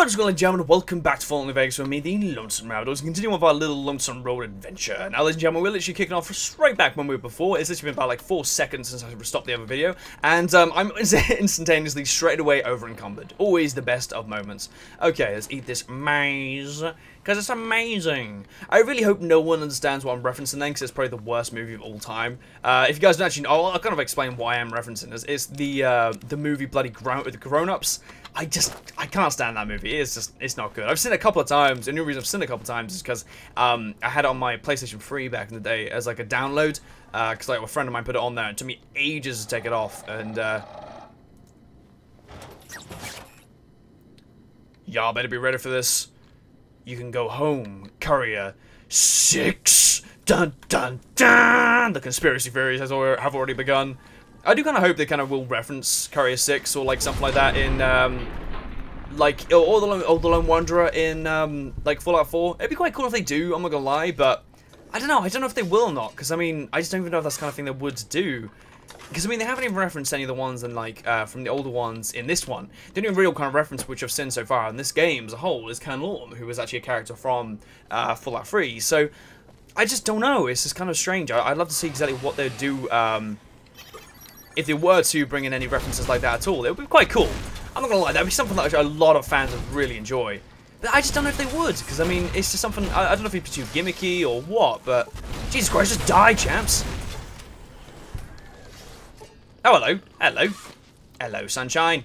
What is going on, gentlemen? Welcome back to Fallen Vegas with me, TheLonesomeRavidor. Continuing with our little Lonesome Road adventure. Now, ladies and gentlemen, we're literally kicking off straight back when we were before. It's literally been about like 4 seconds since I stopped the other video, and I'm instantaneously straight away over encumbered. Always the best of moments. Okay, let's eat this maize, because it's amazing. I really hope no one understands what I'm referencing then, because it's probably the worst movie of all time. If you guys don't actually know, I'll kind of explain why I'm referencing this. It's the movie Bloody Grown-Ups. I can't stand that movie. It's not good. I've seen it a couple of times, and the only reason I've seen it a couple of times is because I had it on my PlayStation 3 back in the day as like a download, because like a friend of mine put it on there, and it took me ages to take it off, and y'all better be ready for this. You can go home, Courier 6. Dun dun dun! The conspiracy theories have already begun. I do kind of hope they kind of will reference Courier 6 or like something like that in like or the Lone Wanderer in like Fallout 4. It'd be quite cool if they do. I'm not gonna lie, but I don't know. I don't know if they will or not, because I mean, I just don't even know if that's the kind of thing they would do. Because I mean, they haven't even referenced any of the ones in like from the older ones in this one. The only real kind of reference which I've seen so far in this game as a whole is Ken Lorm, who was actually a character from Fallout 3. So I just don't know. It's just kind of strange. I'd love to see exactly what they'd do. If they were to bring in any references like that at all, it would be quite cool. I'm not gonna lie, that'd be something that a lot of fans would really enjoy. But I just don't know if they would, because I mean, it's just something, I don't know if it'd be too gimmicky or what, but Jesus Christ, just die, champs. Oh, hello, hello, hello, sunshine.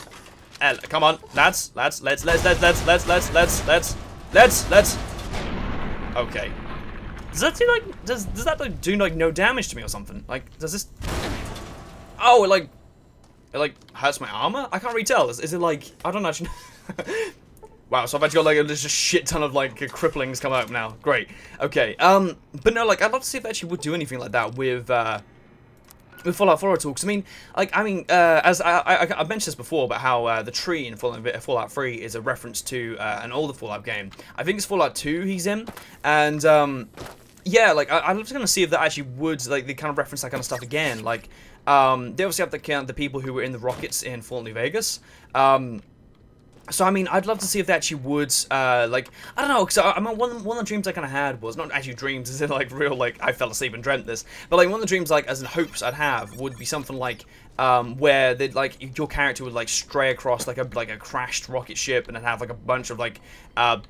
Hello, come on, let's. Okay. Does that do like, does that like, do like no damage to me or something? Like, does this? Oh, it like hurts my armor? I can't really tell. Is it like, I don't actually know. Wow, so I've actually got like there's a shit ton of like cripplings come out now. Great. Okay. But no, like I'd love to see if they actually would do anything like that with Fallout 4 at all. Because as I've mentioned this before about how the tree in Fallout 3 is a reference to an older Fallout game. I think it's Fallout 2 he's in, and yeah, like I'm just gonna see if that actually would like they kind of reference that kind of stuff again. Like they obviously have the people who were in the rockets in Fallout New Vegas. So I mean, I'd love to see if they actually would like I don't know, because I mean one of the dreams I kind of had was not actually dreams, as in like real like I fell asleep and dreamt this, but like one of the dreams like as in hopes I'd have would be something like where they'd like your character would like stray across like a crashed rocket ship and then have like a bunch of like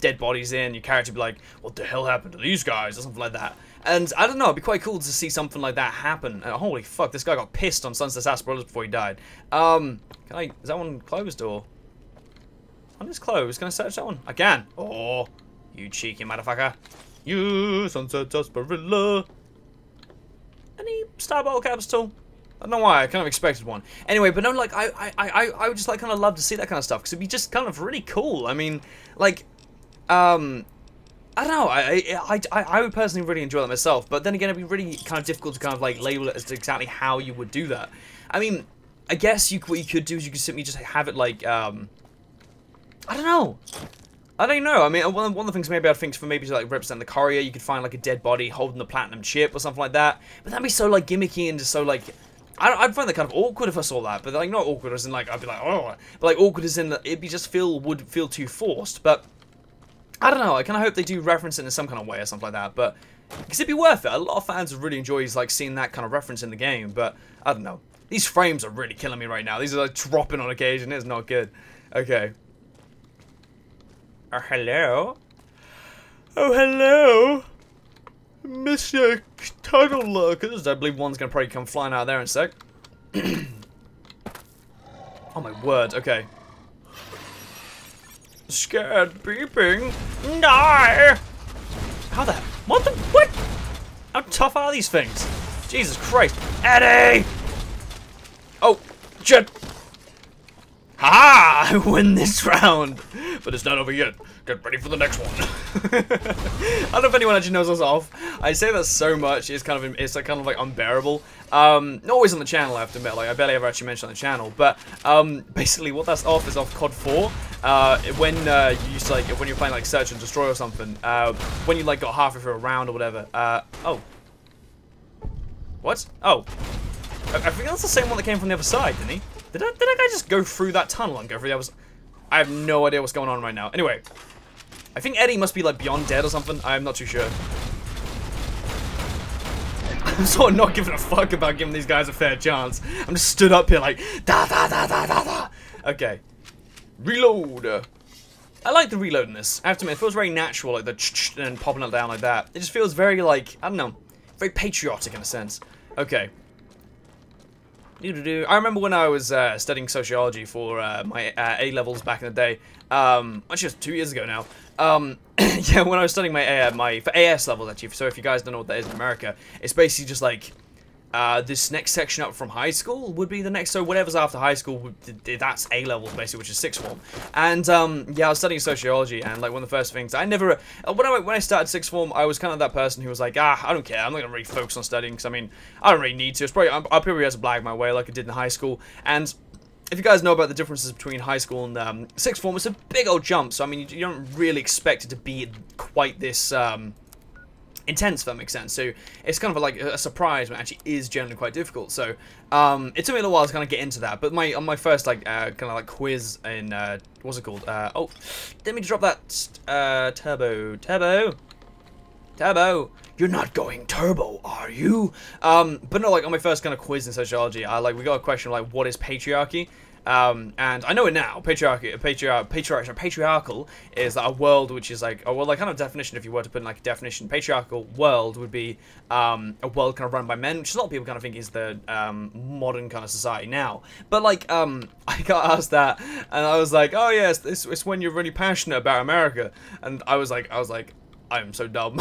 dead bodies in. Your character would be like, what the hell happened to these guys, or something like that. And I don't know, it'd be quite cool to see something like that happen. Holy fuck, this guy got pissed on Sunset Sarsaparilla before he died. Is that one closed or? One is closed. Can I search that one? I can. Oh, you cheeky motherfucker. You Sunset Sarsaparilla. Any star bottle caps at all? I don't know why. I kind of expected one. Anyway, but no, like I would just like kind of love to see that kind of stuff, because it'd be just kind of really cool. I mean, like, I don't know. I would personally really enjoy that myself. But then again, it'd be really kind of difficult to kind of like label it as to exactly how you would do that. I mean, I guess what you could do is you could simply just have it like I don't know. I don't know. I mean, one of the things maybe I'd think for maybe to like represent the Courier, you could find like a dead body holding the platinum chip or something like that. But that'd be so like gimmicky and just so like I'd find that kind of awkward if I saw that. But like not awkward as in like I'd be like oh, but like awkward as in that it'd be just would feel too forced. But I don't know. I kind of hope they do reference it in some kind of way or something like that. But because it'd be worth it. A lot of fans would really enjoy like seeing that kind of reference in the game. But I don't know. These frames are really killing me right now. These are like dropping on occasion. It's not good. Okay. Hello? Oh, hello? Mr. Tunnel Lurkers. I believe one's going to probably come flying out of there in a sec. Oh, my word. Okay. Scared beeping. Die! How the... What the... What? How tough are these things? Jesus Christ. Eddie! Oh, shit. Ha! I win this round! But it's not over yet. Get ready for the next one. I don't know if anyone actually knows us off. I say that so much, it's kind of like unbearable. Not always on the channel, I have to admit. Like I barely ever actually mention on the channel. But basically, what that's off is off COD 4. When you used to like when you're playing like Search and Destroy or something. When you like got halfway through a round or whatever. Oh. What? Oh. I think that's the same one that came from the other side, didn't he? Did that guy just go through that tunnel and go through the other side? I have no idea what's going on right now. Anyway, I think Eddie must be like beyond dead or something. I'm not too sure. I'm sort of not giving a fuck about giving these guys a fair chance. I'm just stood up here like da da da da da da. Okay, reload. I like the reload in this. I have to admit, it feels very natural, like the ch-ch and popping it down like that. It just feels very like, I don't know, very patriotic in a sense. Okay. I remember when I was studying sociology for my A-levels back in the day. Actually, it was 2 years ago now. Yeah, when I was studying my for AS levels, actually. So if you guys don't know what that is in America, it's basically just like this next section up from high school would be the next. So whatever's after high school, that's A levels basically, which is sixth form. And yeah, I was studying sociology, and like one of the first things I never when I started sixth form, I was kind of that person who was like, I don't care, I'm not gonna really focus on studying because I mean I don't really need to. It's probably I'll probably have to blag my way like I did in high school. And if you guys know about the differences between high school and sixth form, it's a big old jump. So I mean you don't really expect it to be quite this intense, if that makes sense. So it's kind of like a surprise when it actually is generally quite difficult. So it took me a little while to kind of get into that. But on my first like kind of like quiz in what's it called? Oh, let me drop that turbo. You're not going turbo, are you? But no, like on my first kind of quiz in sociology, we got a question like, what is patriarchy? And I know it now. Patriarchal is like a world which is like, well, like kind of definition. If you were to put in like a definition, patriarchal world would be a world kind of run by men, which a lot of people kind of think is the modern kind of society now. But like, I got asked that, and I was like, oh yes, it's when you're really passionate about America, and I was like. I'm so dumb.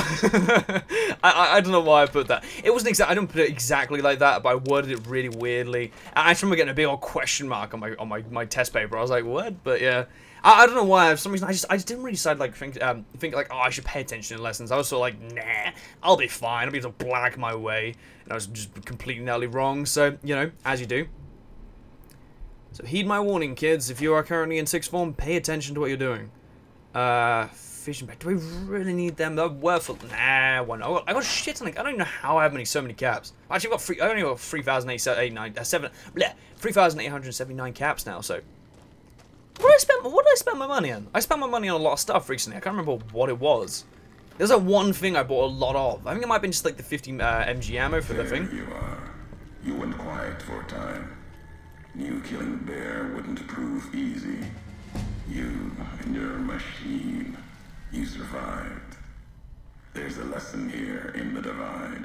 I don't know why I put that. It wasn't exact. I didn't put it exactly like that, but I worded it really weirdly. And I just remember getting a big old question mark on my test paper. I was like, what? But yeah, I don't know why. For some reason, I just didn't really decide like think like, oh, I should pay attention in lessons. I was sort of like, nah, I'll be fine. I'll be able to black my way, and I was just completely and utterly wrong. So you know, as you do. So heed my warning, kids. If you are currently in sixth form, pay attention to what you're doing. Vision back. Do we really need them? They're worth it. Nah, why not? I got shit on. I don't even know how I have so many caps. Actually, I only got 3,879 caps now. So, what did I spend my money on? I spent my money on a lot of stuff recently. I can't remember what it was. There's like one thing I bought a lot of. I think it might have been just like the 50 MG ammo for the thing. You are. You went quiet for a time. Knew killing the bear wouldn't prove easy. You and your machine. You survived. There's a lesson here in the divide.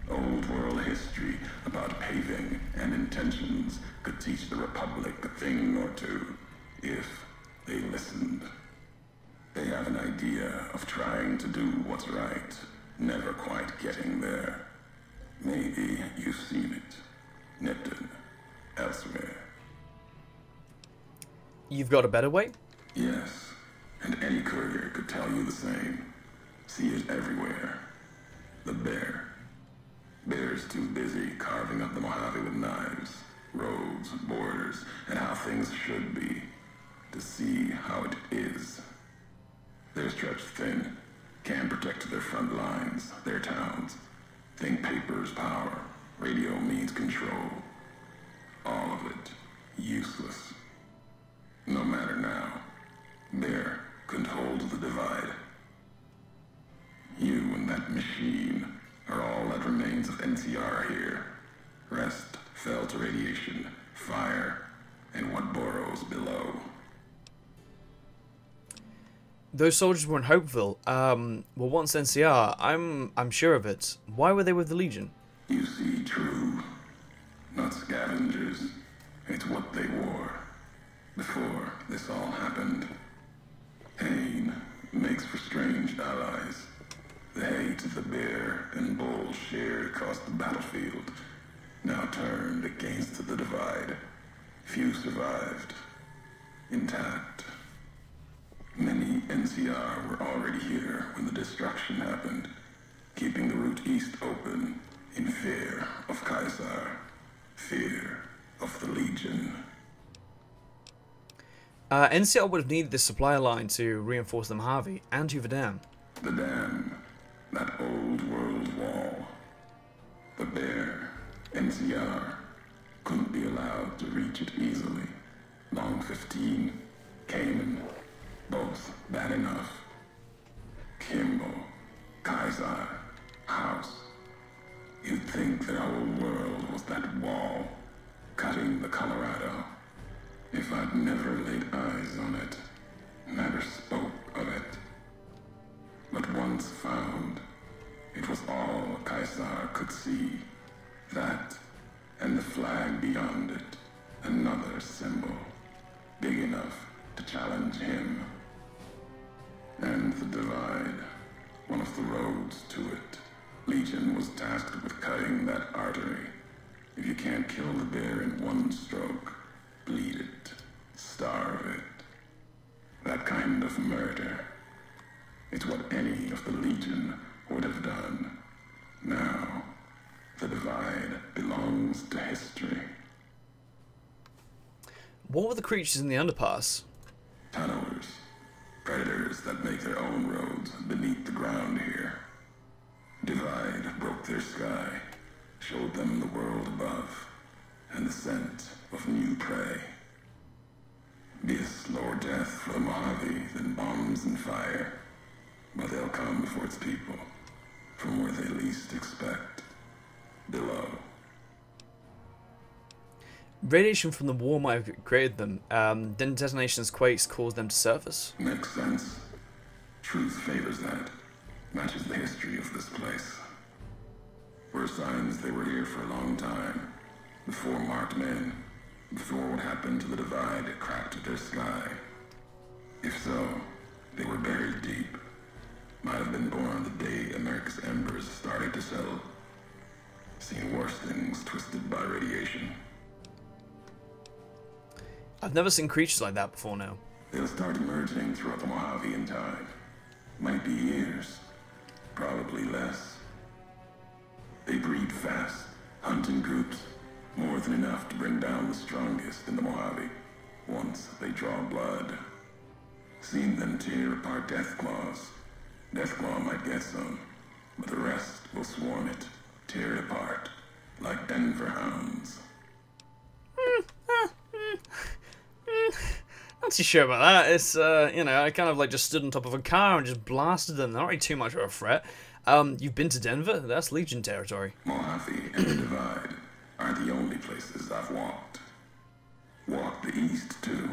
Old world history about paving and intentions could teach the Republic a thing or two, if they listened. They have an idea of trying to do what's right, never quite getting there. Maybe you've seen it. Nipton. Elsewhere. You've got a better way? Yes. And any courier could tell you the same. See it everywhere. The bear. Bear's too busy carving up the Mojave with knives, roads, borders, and how things should be, to see how it is. They're stretched thin, can't protect their front lines, their towns. Think paper's power, radio means control. All of it useless. No matter now. Bear couldn't hold the divide. You and that machine are all that remains of NCR here. Rest fell to radiation, fire, and what burrows below. Those soldiers were in Hopeville. Well, once NCR, I'm sure of it. Why were they with the Legion? You see, true. Not scavengers. It's what they wore. Before this all happened. Pain makes for strange allies. The hate the bear and bull shared across the battlefield now turned against the divide. Few survived. Intact. Many NCR were already here when the destruction happened, keeping the route east open in fear of Caesar, fear of the Legion. NCR would have needed this supply line to reinforce the Mojave and Hoover Dam. The dam, that old world wall. The bear, NCR, couldn't be allowed to reach it easily. Long 15, Cayman, both bad enough. Kimbo, Kaiser, House. You'd think that our world was that wall, cutting the Colorado. If I'd never laid eyes on it, never spoke of it. But once found, it was all Kaiser could see. That, and the flag beyond it, another symbol, big enough to challenge him. And the divide, one of the roads to it. Legion was tasked with cutting that artery. If you can't kill the bear in one stroke, bleed it, starve it. That kind of murder. It's what any of the Legion would have done. Now, the divide belongs to history. What were the creatures in the underpass? Tunnelers. Predators that make their own roads beneath the ground here. Divide broke their sky, showed them the world above, and the scent of new prey. Be a slower death for the Mojave than bombs and fire, but they'll come before its people, from where they least expect, below. Radiation from the war might have created them, then detonations, quakes caused them to surface? Makes sense. Truth favors that. Matches the history of this place. Were signs they were here for a long time. Before marked men. Before what happened to the divide cracked their sky. If so, they were buried deep. Might have been born the day America's embers started to settle. Seen worse things twisted by radiation. I've never seen creatures like that before now. They'll start emerging throughout the Mojave in time. Might be years. Probably less. They breed fast, hunt in groups, more than enough to bring down the strongest in the Mojave, once they draw blood. Seen them tear apart Deathclaws. Deathclaw might get some, but the rest will swarm it, tear it apart, like Denver hounds. Not too sure about that. It's, you know, I kind of like just stood on top of a car and just blasted them. They're not really too much of a threat. You've been to Denver? That's Legion territory. Mojave and the Divide aren't the only places I've walked. Walked the east, too,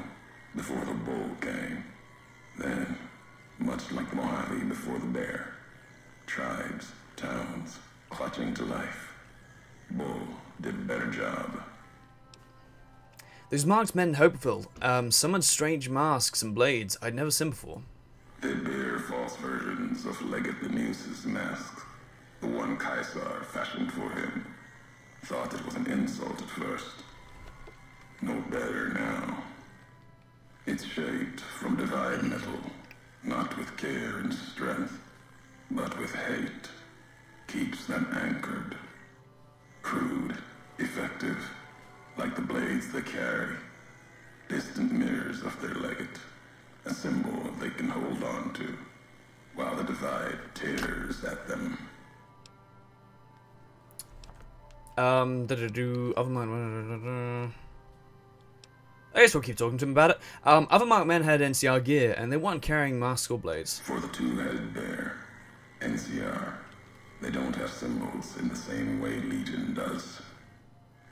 before the bull came. Then, much like the Mojave before the bear, tribes, towns, clutching to life. Bull did a better job. Those marked men in Hopeville, some had strange masks and blades I'd never seen before. They bear false versions of Legate Lemuse's mask. The one Kaiser fashioned for him. Thought it was an insult at first. No better now. It's shaped from divide metal, not with care and strength, but with hate. Keeps them anchored. Crude, effective, like the blades they carry. Distant mirrors of their legate. A symbol they can hold on to, while the divide tears at them. Other marked. I guess we'll keep talking to him about it. Other marked men had NCR gear, and they weren't carrying masks or blades. For the two-headed bear, NCR, they don't have symbols in the same way Legion does.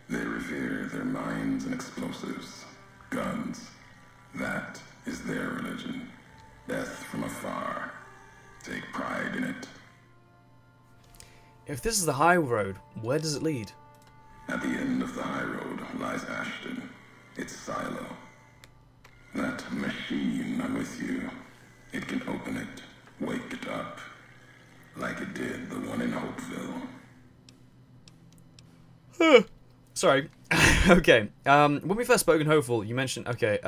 They revere their mines and explosives, guns. That is their religion. Death from afar. Take pride in it. If this is the high road, where does it lead? At the end of the high road lies Ashton. Its silo. That machine I'm with you. It can open it, wake it up. Like it did the one in Hopeville. Sorry. Okay. When we first spoke in Hopeville, you mentioned... Okay,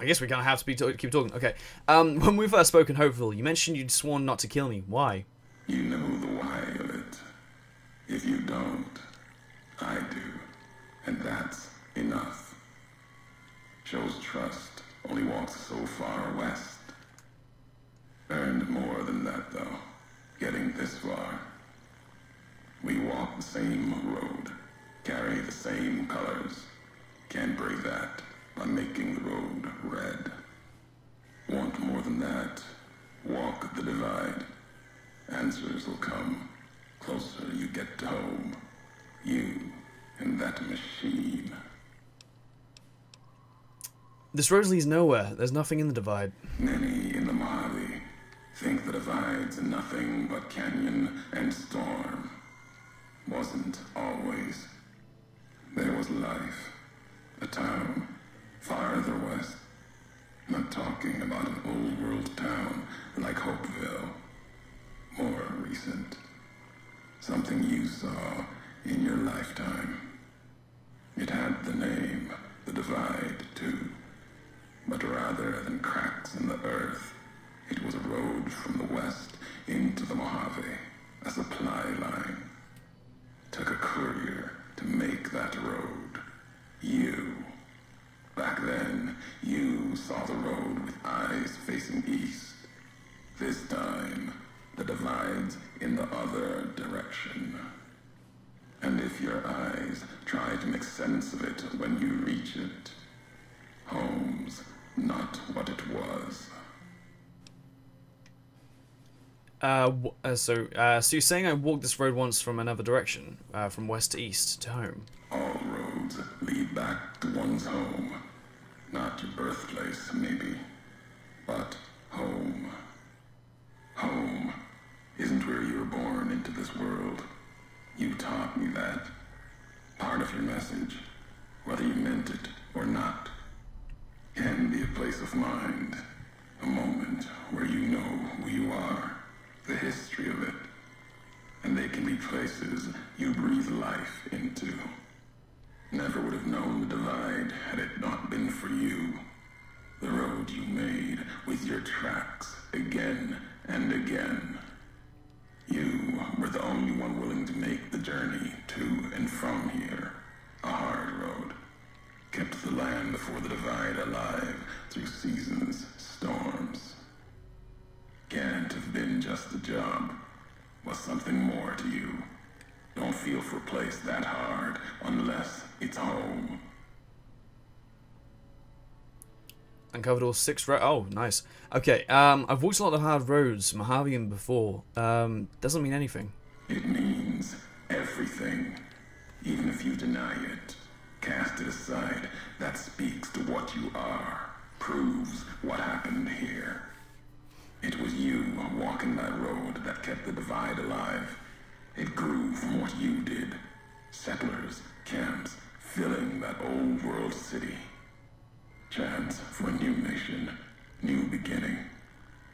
I guess we kind of have to keep talking. Okay. When we first spoke in Hopeville, you mentioned you'd sworn not to kill me. Why? You know the why of it. If you don't, I do. And that's enough. Shows trust only walks so far west. Earned more than that, though. Getting this far. We walk the same road. Carry the same colors. Can't break that by by making the road red. Want more than that? Walk the divide. Answers will come. Closer you get to home. You and that machine. This road leads nowhere. There's nothing in the divide. Many in the Mojave think the divide's nothing but canyon and storm. Wasn't always. There was life. A town farther west. Not talking about an old world town like Hopeville. More recent. Something you saw in your lifetime. It had the name, the divide, too. But rather than cracks in the earth, it was a road from the west into the Mojave, a supply line. Took a courier to make that road. You. Back then, you saw the road with eyes facing east. This time, the divide's in the other direction. And if your eyes try to make sense of it when you reach it, home's not what it was. So you're saying I walked this road once from another direction, from west to east to home? All roads lead back to one's home. Not your birthplace, maybe, but home. Home isn't where you were born into this world. You taught me that. Part of your message, whether you meant it or not, can be a place of mind. A moment where you know who you are, the history of it. And they can be places you breathe life into. Never would have known the divide had it not been for you. The road you made with your tracks again and again. You were the only one willing to make the journey to and from here. A hard road. Kept the land before the divide alive through seasons, storms. Can't have been just a job. Was something more to you. Don't feel for a place that hard unless it's home. Uncovered all 6 roads. Oh, nice. Okay, I've walked a lot of hard roads, Mojavean before. Doesn't mean anything. It means everything. Even if you deny it, cast it aside, that speaks to what you are. Proves what happened here. It was you walking that road that kept the divide alive. It grew from what you did. Settlers, camps, filling that old world city. Chance for a new nation, new beginning,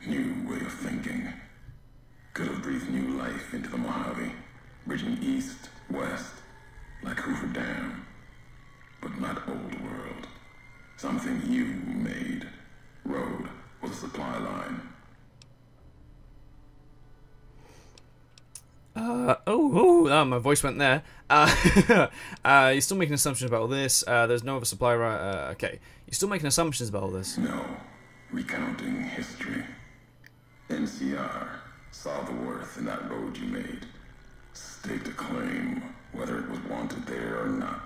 new way of thinking. Could have breathed new life into the Mojave, bridging east, west, like Hoover Dam. But not old world. Something you made. Road was a supply line. My voice went there. You're still making assumptions about all this. There's no other supply, right? Okay. You're still making assumptions about all this. No. Recounting history. NCR saw the worth in that road you made. Staked a claim, whether it was wanted there or not.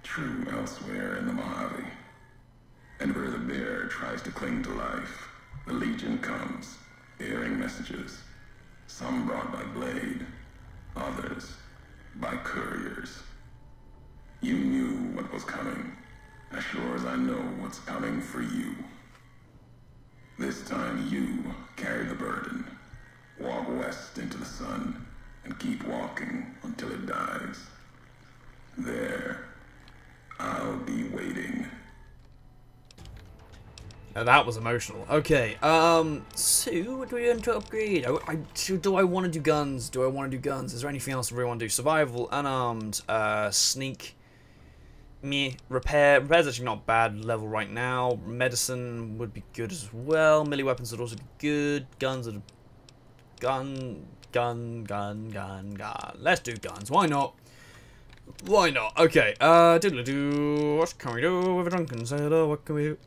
True elsewhere in the Mojave. And where the bear tries to cling to life, the Legion comes, bearing messages. Some brought by blade, others by couriers. You knew what was coming, as sure as I know what's coming for you. This time you carry the burden. Walk west into the sun, and keep walking until it dies. There, I'll be waiting. Now that was emotional. Okay, so what do we want to upgrade? Do I want to do guns? Do I want to do guns? Is there anything else I really want to do? Survival, unarmed, sneak, meh, repair. Repair's actually not bad level right now. Medicine would be good as well. Melee weapons would also be good. Guns would... Gun. Let's do guns. Why not? Why not? Okay, diddly-doo. What can we do with a drunken sailor? What can we do?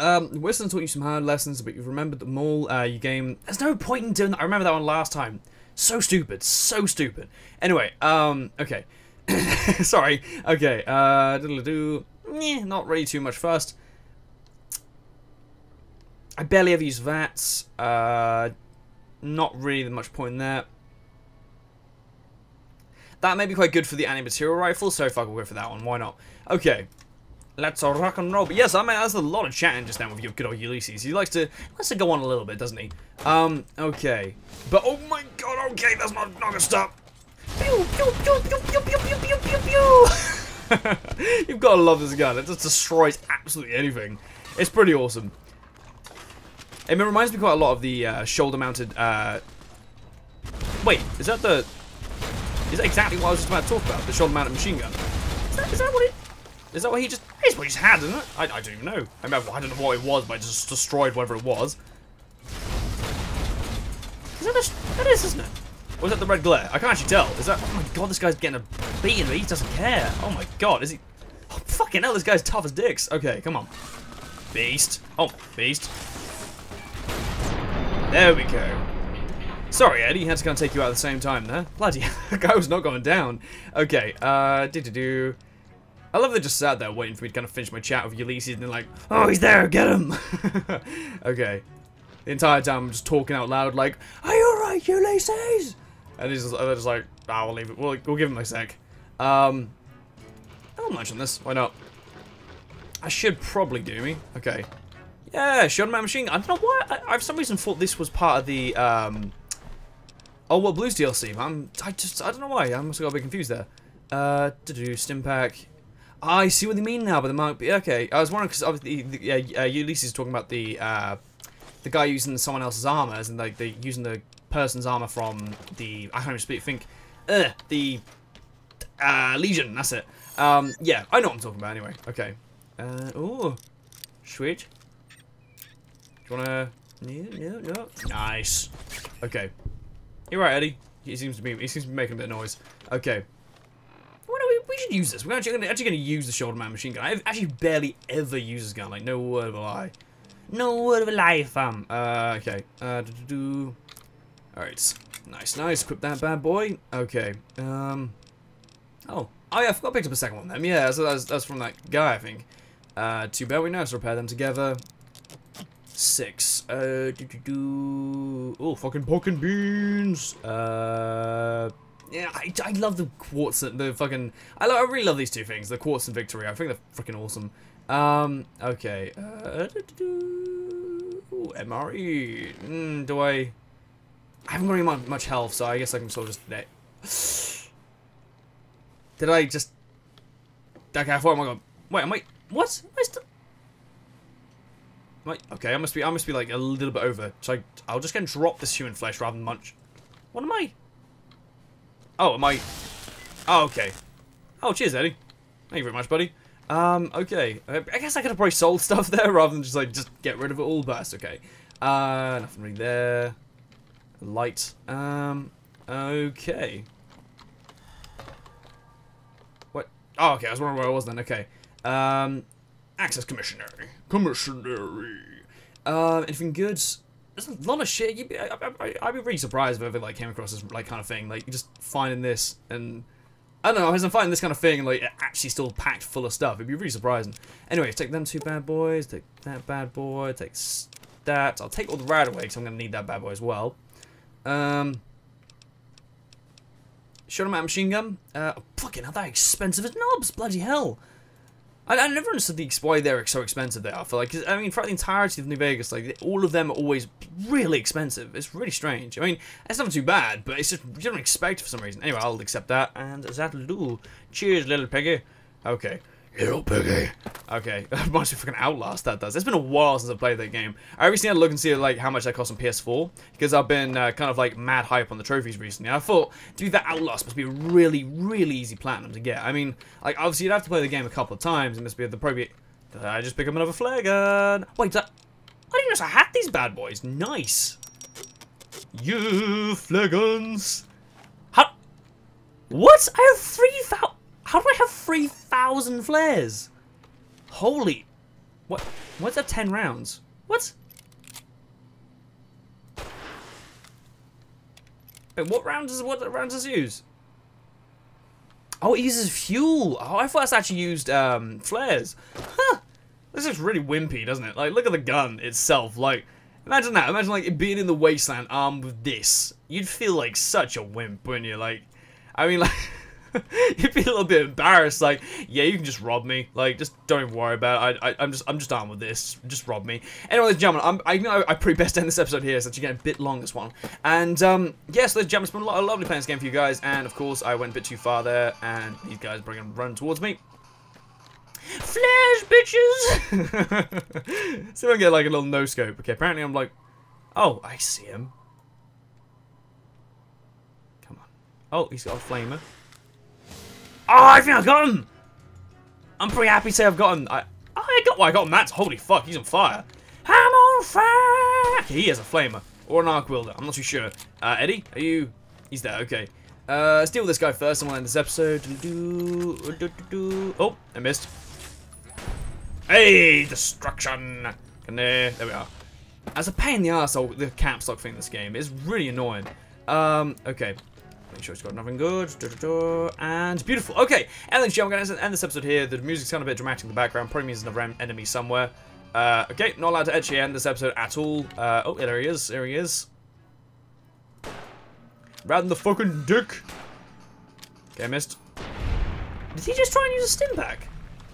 Winston taught you some hard lessons, but you remembered them all. You game. There's no point in doing that. I remember that one last time. So stupid. So stupid. Anyway, okay. Sorry. Okay, diddly-doo. not really too much first. I barely ever use VATs. Not really much point in there. That may be quite good for the anti-material rifle, so if I could go for that one, why not? Okay, let's rock and roll. But yes, I mean, that's a lot of chatting just now with your good old Ulysses. He likes to go on a little bit, doesn't he? Okay. But, oh my god, okay, that's not gonna stop. Pew, pew, pew, pew, pew, pew, pew, pew, pew, pew. You've got to love this gun. It just destroys absolutely anything. It's pretty awesome. It reminds me quite a lot of the shoulder-mounted, wait, is that exactly what I was just about to talk about? The shoulder-mounted machine gun? Is that what it... Is that what he just... It's what he's had, isn't it? I don't even know. I mean, I don't know what it was, but I just destroyed whatever it was. Is that that is, isn't it? Or is that the red glare? I can't actually tell. Is that... Oh my god, this guy's getting a beating, but he doesn't care. Oh my god, is he... Oh, fucking hell, this guy's tough as dicks. Okay, come on. Beast. Oh, beast. There we go. Sorry, Eddie, had to kind of take you out at the same time there. Bloody hell, the guy was not going down. Okay, I love they just sat there waiting for me to kind of finish my chat with Ulysses and they're like, oh, he's there, get him! Okay. The entire time I'm just talking out loud like, are you alright, Ulysses? And they're just like, ah, we'll leave it. We'll give him a sec. I'll mention this. Why not? I should probably do me. Okay. Yeah, shoulder mount machine gun. I don't know why. I for some reason thought this was part of the Oh, well, Blues DLC. I don't know why. I must have got a bit confused there. Stim pack. I see what they mean now, but they might be okay. I was wondering because obviously, Ulysses is talking about the guy using someone else's armor, as in like they using the person's armor from the I can't even speak. Think the Legion. That's it. Yeah, I know what I'm talking about anyway. Okay. Oh, sweet. Do you wanna? No. Nice. Okay. You're right, Eddie. He seems to be making a bit of noise. Okay. We should use this. We're actually gonna use the shoulder mount machine gun. I've actually barely ever used this gun. Like, no word of a lie. No word of a lie, fam. Okay. Alright. Nice. Equip that bad boy. Okay. Oh yeah, I forgot I picked up a second one then. Yeah, so that's from that guy, I think. Too bad we know, so repair them together. 6. Oh, fucking pork and beans. Yeah, I love the quartz, the fucking... I really love these two things, the quartz and victory. I think they're freaking awesome. Okay. Ooh, MRE. Do I haven't got any much health, so I guess I can sort of just... Did I just... Okay, I thought I got... Wait, am I... What? Am I still... Okay, I must be like a little bit over. So I'll just go and drop this human flesh rather than munch. What am I? Oh, am I? Oh, okay. Oh, cheers, Eddie. Thank you very much, buddy. Okay. I guess I could have probably sold stuff there rather than just get rid of it all, but that's okay. Nothing really there. Light. Okay. What? Oh, okay. I was wondering where I was then. Okay. Access Commissionary. Anything good? There's a lot of shit. I'd be really surprised if I ever like came across this like kind of thing. Like just finding this and I don't know, as I'm finding this kind of thing and like actually still packed full of stuff. It'd be really surprising. Anyway, take them two bad boys. Take that bad boy. Take that. I'll take all the rat away because I'm gonna need that bad boy as well. Shoulder mount machine gun. Fucking hell, that expensive as knobs. Bloody hell. I never understood why they're so expensive they are. For like, I mean, throughout the entirety of New Vegas, like all of them are always really expensive. It's really strange. I mean, it's not too bad, but it's just you don't expect it for some reason. Anyway, I'll accept that, and that'll do. Cheers, little piggy. Okay, little piggy. Okay, that reminds me of fucking Outlast. That does. It's been a while since I played that game. I recently had to look and see like how much that cost on PS4 because I've been kind of like mad hype on the trophies recently. I thought to be that Outlast must be a really, really easy platinum to get. I mean, like obviously you'd have to play the game a couple of times. It must be the probably. Did I just pick up another flare gun? Wait, I didn't know I had these bad boys. Nice. You flare guns. How? What? I have 3,000. How do I have 3,000 flares? Holy... What? What's that 10 rounds? What? Wait, what rounds does it use? Oh, it uses fuel. Oh, I thought it's actually used flares. Huh. This is really wimpy, doesn't it? Like, look at the gun itself. Like, imagine that. Imagine, like, being in the wasteland armed with this. You'd feel like such a wimp, wouldn't you? Like, I mean, like, you'd be a little bit embarrassed. Like, yeah, you can just rob me. Like, just don't even worry about it. I'm just armed with this. Just rob me. Anyway, ladies and gentlemen, I pretty best end this episode here since you're getting a bit long, this one. And, yes, ladies and gentlemen, it's been a lot of lovely playing this game for you guys. And, of course, I went a bit too far there, and these guys are going to run towards me. Flash, bitches! See if I can get like a little no scope. Okay, apparently I'm like, oh, I see him. Come on. Oh, he's got a flamer. Oh, I think I got him. I'm pretty happy to say I've got him. I got him. That's holy fuck. He's on fire. I'm on fire. Okay, he has a flamer or an arc wielder. I'm not too sure. Eddie, are you? He's there. Okay. Let's deal with this guy first, and we'll end this episode. Oh, I missed. Hey, destruction! There we are. As a pain in the arsehole, the caps lock thing in this game is really annoying. Okay. Make sure it's got nothing good. And beautiful. Okay, and then I'm going to end this episode here. The music's kind of a bit dramatic in the background. Probably means there's another enemy somewhere. Okay, not allowed to actually end this episode at all. Oh, yeah, there he is. There he is. Right in the fucking dick. Okay, I missed. Did he just try and use a stim pack?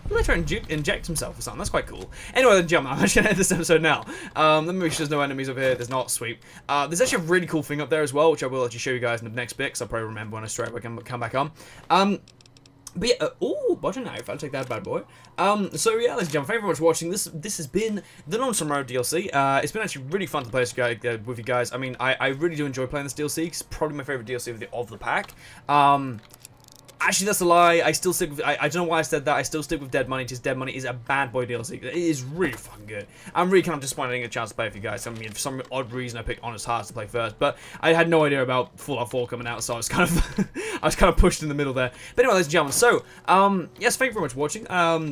He'll try and inject himself or something. That's quite cool. Anyway, then, gentlemen, I'm actually going to end this episode now. Let me make sure there's no enemies over here. There's not. Sweet. There's actually a really cool thing up there as well, which I will actually show you guys in the next bit, because I'll probably remember when I straight away come back on. But yeah, oh, butcher knife. I'll take that bad boy. So yeah, ladies and gentlemen, thank you very much for watching. This has been the LonesomeRavidor DLC. It's been actually really fun to play with you guys. I mean, I really do enjoy playing this DLC. It's probably my favorite DLC of the pack. Actually, that's a lie. I still stick with... I don't know why I said that. I still stick with Dead Money, because Dead Money is a bad boy DLC. It is really fucking good. I'm really kind of disappointed I didn't get a chance to play with you guys. I mean, for some odd reason, I picked Honest Hearts to play first, but I had no idea about Fallout 4 coming out, so I was kind of... I was kind of pushed in the middle there. But anyway, ladies and gentlemen, so, yes, thank you very much for watching.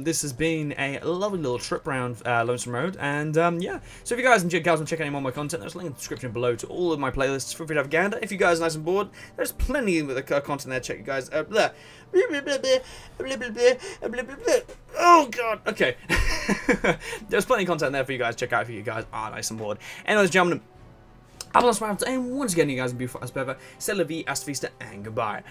This has been a lovely little trip around Lonesome Road, and, yeah. So if you guys want to check out any more of my content, there's a link in the description below to all of my playlists. Feel free to have a gander. If you guys are nice and bored, there's plenty of content there. Check you guys out there. Oh god, okay. There's plenty of content there for you guys to check out if you guys are nice and bored. Anyways, gentlemen, I'm LonesomeRavidor, and once again, you guys are beautiful as ever. C'est la vie, hasta vista, and goodbye.